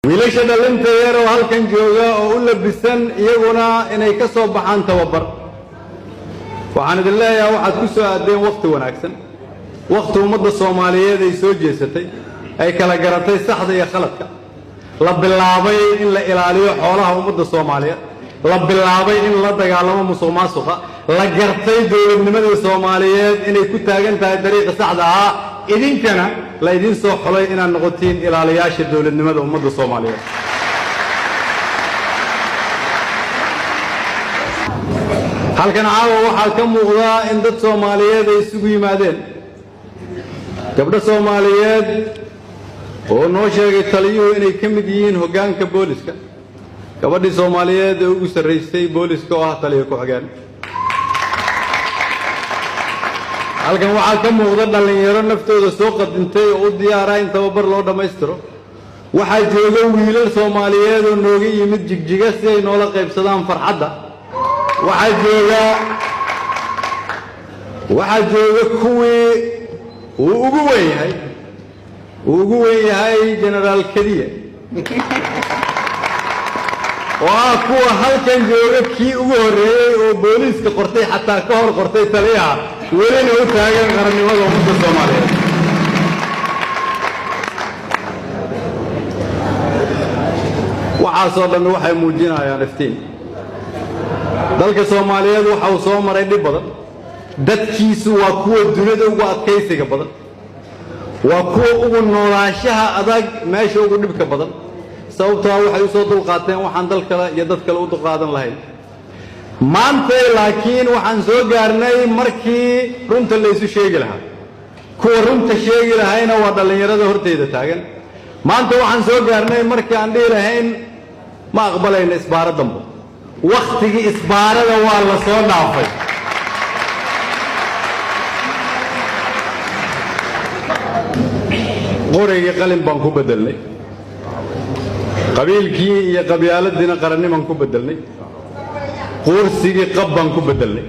wiilasha dhalinta yar oo halkan jooga oo u labisan iyaguna inay ka soo baxaan tababar waxaan idin leeyahay waxaad ku soo aadeen waqti wanaagsan waqti ummadda Soomaaliyeed ay soo jeesatay ay kala garatay saxda iyo khaladka la bilaabay in la ilaaliyo xoolaha ummadda Soomaaliyeed la bilaabay in la dagaalamo musuqmaasuqa la gartay dowladnimada Soomaaliyeed inay ku taagan tahay dariiqa saxda ah idinkana la idin soo xulay inaad noqotiin ilaaliyaasha dowladnimada ummadda Soomaaliyeed halkan caawa waxaa ka muuqda in dad Soomaaliyeed ay isugu yimaadeen gabdho Soomaaliyeed oo noo sheegay taliyuhu inay ka mid yihiin hoggaanka booliska gabadhii Soomaaliyeed ee ugu sarreysay booliska oo ah taliye ku xigeen halkan waxaa ka muuqda dhalinyaro naftooda soo qadintay oo u diyaara in tababar loo dhammaystiro waxaa jooga wiilal Soomaaliyeed oo nooga yimid jigjiga si ay noola qaybsadaan farxadda waxaa jooga kuwii uu ugu weyn yahay Generaal Kadiye waa kuwa halkan jooga kii ugu horeeyay oo booliska qortay xataa ka hor qortay taliyaha welina u taagan qarannimada ummadda Soomaaliyeed waxaasoo dhan waxay muujinayaan iftiin dalka Soomaaliyeed waxa uu soo maray dhib badan dadkiisu waa kuwa dunida ugu adkaysiga badan waa kuwa ugu noolaanshaha adag meesha ugu dhibka badan sababtoo waxay u soo dulqaateen waxaan dal kale iyo dad kale u dulqaadan lahayn maanta laakiin waxaan soo gaarnay markii runta la isu sheegi lahaa kuwa runta sheegi lahayna waa dhalinyarada horteeda taagan maanta waxaan soo gaarnay markii aan dhihi lahayn ma aqbalayno isbaaro dambe waqtigii isbaarada waa la soo dhaafay qorigii qalin baan ku bedelnay qabiilkii iyo qabyaaladiina qarannimaan ku bedelnay kursigii qab baan ku bedelnay